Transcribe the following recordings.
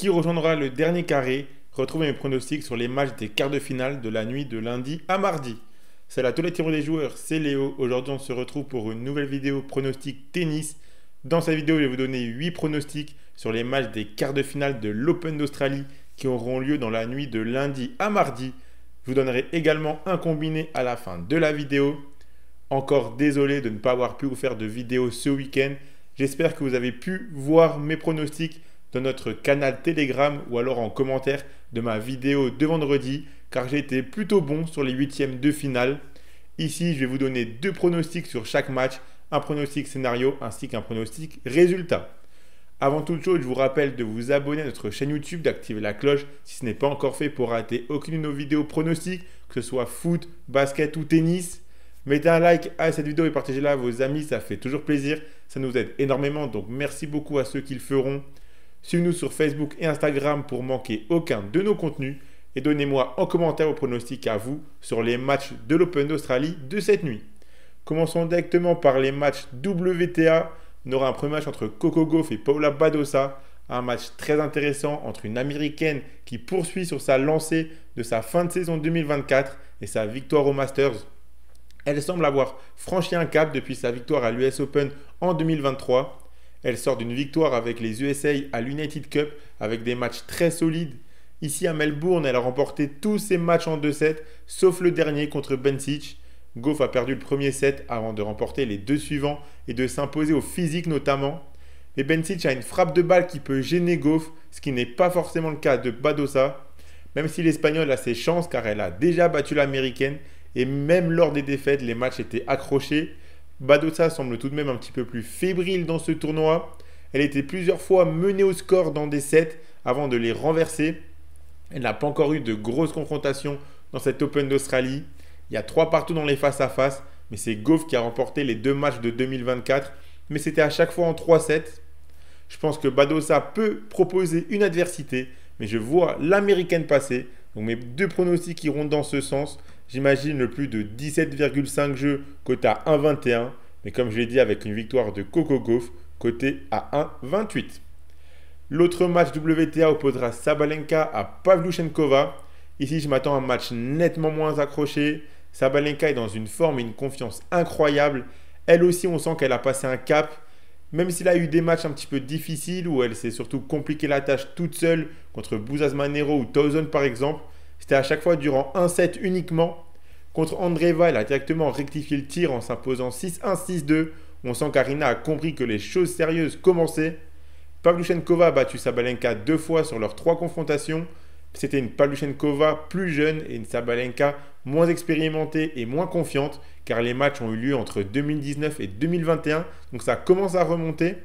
Qui rejoindra le dernier carré? Retrouvez mes pronostics sur les matchs des quarts de finale de la nuit de lundi à mardi. C'est la tous les tirs des joueurs, c'est Léo. Aujourd'hui, on se retrouve pour une nouvelle vidéo pronostic tennis. Dans cette vidéo, je vais vous donner 8 pronostics sur les matchs des quarts de finale de l'Open d'Australie qui auront lieu dans la nuit de lundi à mardi. Je vous donnerai également un combiné à la fin de la vidéo. Encore désolé de ne pas avoir pu vous faire de vidéo ce week-end. J'espère que vous avez pu voir mes pronostics dans notre canal Telegram ou alors en commentaire de ma vidéo de vendredi, car j'ai été plutôt bon sur les huitièmes de finale. Ici, je vais vous donner 2 pronostics sur chaque match, un pronostic scénario ainsi qu'un pronostic résultat. Avant toute chose, je vous rappelle de vous abonner à notre chaîne YouTube, d'activer la cloche si ce n'est pas encore fait pour rater aucune de nos vidéos pronostics, que ce soit foot, basket ou tennis. Mettez un like à cette vidéo et partagez-la à vos amis, ça fait toujours plaisir, ça nous aide énormément, donc merci beaucoup à ceux qui le feront. Suivez-nous sur Facebook et Instagram pour manquer aucun de nos contenus et donnez-moi en commentaire vos pronostics à vous sur les matchs de l'Open d'Australie de cette nuit. Commençons directement par les matchs WTA. On aura un premier match entre Coco Gauff et Paula Badosa, un match très intéressant entre une Américaine qui poursuit sur sa lancée de sa fin de saison 2024 et sa victoire au Masters. Elle semble avoir franchi un cap depuis sa victoire à l'US Open en 2023. Elle sort d'une victoire avec les USA à l'United Cup avec des matchs très solides. Ici à Melbourne, elle a remporté tous ses matchs en 2-7, sauf le dernier contre Bencic. Gauff a perdu le premier set avant de remporter les 2 suivants et de s'imposer au physique notamment. Et Bencic a une frappe de balle qui peut gêner Gauff, ce qui n'est pas forcément le cas de Badosa. Même si l'Espagnole a ses chances car elle a déjà battu l'Américaine et même lors des défaites, les matchs étaient accrochés. Badosa semble tout de même un petit peu plus fébrile dans ce tournoi. Elle était plusieurs fois menée au score dans des sets avant de les renverser. Elle n'a pas encore eu de grosses confrontations dans cet Open d'Australie. Il y a 3 partout dans les face-à-face, mais c'est Gauff qui a remporté les 2 matchs de 2024. Mais c'était à chaque fois en 3-7. Je pense que Badosa peut proposer une adversité, mais je vois l'Américaine passer. Donc mes 2 pronostics iront dans ce sens. J'imagine le plus de 17,5 jeux coté à 1,21. Mais comme je l'ai dit, avec une victoire de Coco Gauff, coté à 1,28. L'autre match WTA opposera Sabalenka à Pavlyuchenkova. Ici, je m'attends à un match nettement moins accroché. Sabalenka est dans une forme et une confiance incroyable. Elle aussi, on sent qu'elle a passé un cap. Même s'il a eu des matchs un petit peu difficiles où elle s'est surtout compliqué la tâche toute seule contre Bouzaz Manero ou Towson par exemple, c'était à chaque fois durant un set uniquement. Contre Andreeva, elle a directement rectifié le tir en s'imposant 6-1, 6-2. On sent qu'Arina a compris que les choses sérieuses commençaient. Pavlyuchenkova a battu Sabalenka 2 fois sur leurs 3 confrontations. C'était une Pavlyuchenkova plus jeune et une Sabalenka moins expérimentée et moins confiante car les matchs ont eu lieu entre 2019 et 2021. Donc ça commence à remonter.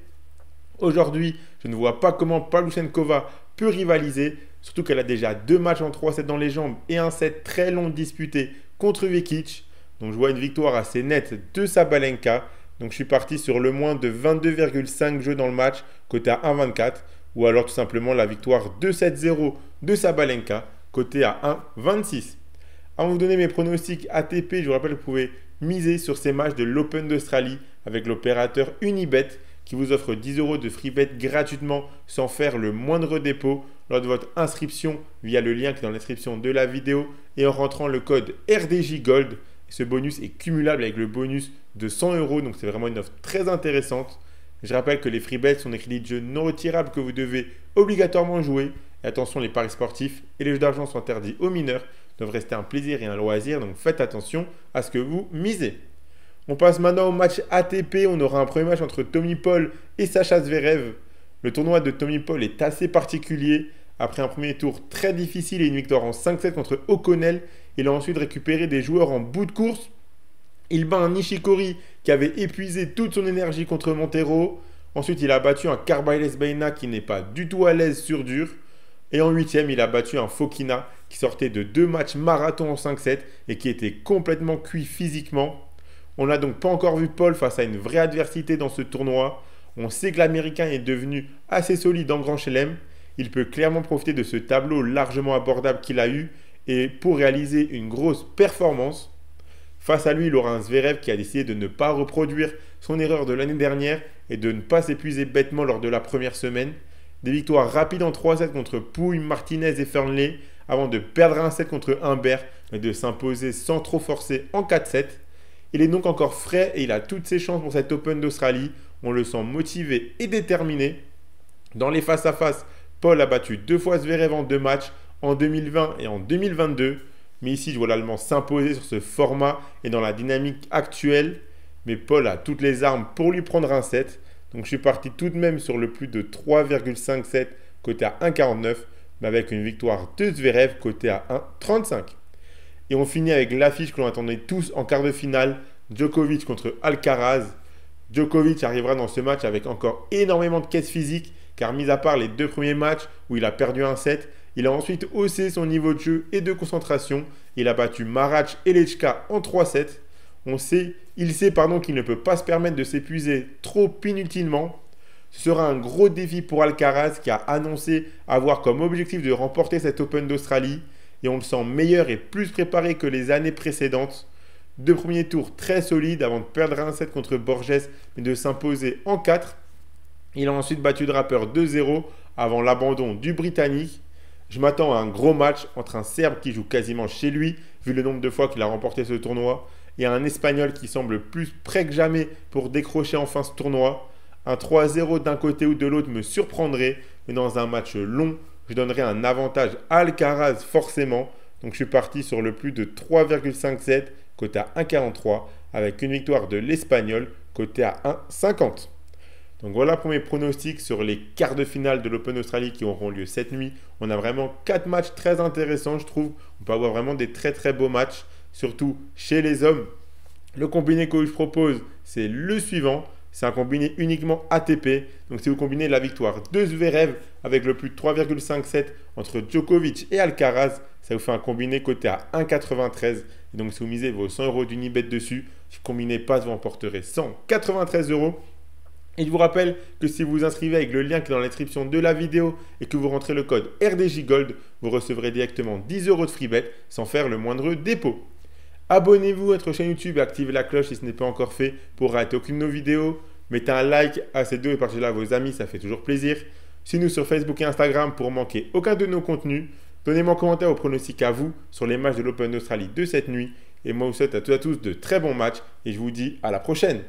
Aujourd'hui, je ne vois pas comment Pavlyuchenkova peut rivaliser, surtout qu'elle a déjà 2 matchs en 3-7 dans les jambes et un set très long disputé contre Vekic. Donc je vois une victoire assez nette de Sabalenka. Donc je suis parti sur le moins de 22,5 jeux dans le match, côté à 1,24. Ou alors tout simplement la victoire 2-7-0 de Sabalenka, côté à 1,26. Avant de vous donner mes pronostics ATP, je vous rappelle que vous pouvez miser sur ces matchs de l'Open d'Australie avec l'opérateur Unibet qui vous offre 10 € de free bet gratuitement sans faire le moindre dépôt lors de votre inscription via le lien qui est dans la description de la vidéo et en rentrant le code RDJ Gold. Ce bonus est cumulable avec le bonus de 100 €, donc c'est vraiment une offre très intéressante. Je rappelle que les free bets sont des crédits de jeu non retirables que vous devez obligatoirement jouer. Et attention, les paris sportifs et les jeux d'argent sont interdits aux mineurs, doivent rester un plaisir et un loisir, donc faites attention à ce que vous misez. On passe maintenant au match ATP. On aura un premier match entre Tommy Paul et Sacha Zverev. Le tournoi de Tommy Paul est assez particulier. Après un premier tour très difficile et une victoire en 5-7 contre O'Connell, il a ensuite récupéré des joueurs en bout de course. Il bat un Nishikori qui avait épuisé toute son énergie contre Montero. Ensuite, il a battu un Carballes Baena qui n'est pas du tout à l'aise sur dur. Et en 8e, il a battu un Fokina qui sortait de 2 matchs marathon en 5-7 et qui était complètement cuit physiquement. On n'a donc pas encore vu Paul face à une vraie adversité dans ce tournoi. On sait que l'Américain est devenu assez solide en Grand Chelem. Il peut clairement profiter de ce tableau largement abordable qu'il a eu et pour réaliser une grosse performance. Face à lui, il aura un Zverev qui a décidé de ne pas reproduire son erreur de l'année dernière et de ne pas s'épuiser bêtement lors de la première semaine. Des victoires rapides en 3-7 contre Pouille, Martinez et Fernley, avant de perdre un set contre Humbert, mais de s'imposer sans trop forcer en 4-7. Il est donc encore frais et il a toutes ses chances pour cet Open d'Australie. On le sent motivé et déterminé. Dans les face-à-face, Paul a battu 2 fois Zverev en 2 matchs, en 2020 et en 2022. Mais ici, je vois l'Allemand s'imposer sur ce format et dans la dynamique actuelle. Mais Paul a toutes les armes pour lui prendre un set. Donc je suis parti tout de même sur le plus de 3,57 côté à 1,49, mais avec une victoire de Zverev côté à 1,35. Et on finit avec l'affiche que l'on attendait tous en quart de finale, Djokovic contre Alcaraz. Djokovic arrivera dans ce match avec encore énormément de caisse physique, car mis à part les 2 premiers matchs où il a perdu un set, il a ensuite haussé son niveau de jeu et de concentration. Il a battu Marac et Lechka en 3-7. Il sait qu'il ne peut pas se permettre de s'épuiser trop inutilement. Ce sera un gros défi pour Alcaraz qui a annoncé avoir comme objectif de remporter cet Open d'Australie. Et on le sent meilleur et plus préparé que les années précédentes. 2 premiers tours très solides avant de perdre un set contre Borges, mais de s'imposer en 4. Il a ensuite battu Draper 2-0 avant l'abandon du Britannique. Je m'attends à un gros match entre un Serbe qui joue quasiment chez lui, vu le nombre de fois qu'il a remporté ce tournoi, et un Espagnol qui semble plus prêt que jamais pour décrocher enfin ce tournoi. Un 3-0 d'un côté ou de l'autre me surprendrait, mais dans un match long, je donnerai un avantage à Alcaraz forcément. Donc je suis parti sur le plus de 3,57 côté à 1,43 avec une victoire de l'Espagnol côté à 1,50. Donc voilà pour mes pronostics sur les quarts de finale de l'Open Australie qui auront lieu cette nuit. On a vraiment 4 matchs très intéressants, je trouve. On peut avoir vraiment des très très beaux matchs, surtout chez les hommes. Le combiné que je propose, c'est le suivant. C'est un combiné uniquement ATP. Donc si vous combinez la victoire de Zverev avec le plus de 3,57 entre Djokovic et Alcaraz, ça vous fait un combiné coté à 1,93. Et donc si vous misez vos 100 € d'Unibet dessus, si vous combinez pas, vous emporterez 193 €. Et je vous rappelle que si vous vous inscrivez avec le lien qui est dans la description de la vidéo et que vous rentrez le code RDJGold, vous recevrez directement 10 € de free bet sans faire le moindre dépôt. Abonnez-vous à notre chaîne YouTube et activez la cloche si ce n'est pas encore fait pour rater aucune de nos vidéos. Mettez un like à ces vidéos et partagez-la à vos amis, ça fait toujours plaisir. Suivez-nous sur Facebook et Instagram pour manquer aucun de nos contenus. Donnez-moi en commentaire vos pronostics à vous sur les matchs de l'Open d'Australie de cette nuit. Et moi, je vous souhaite à toutes et à tous de très bons matchs et je vous dis à la prochaine.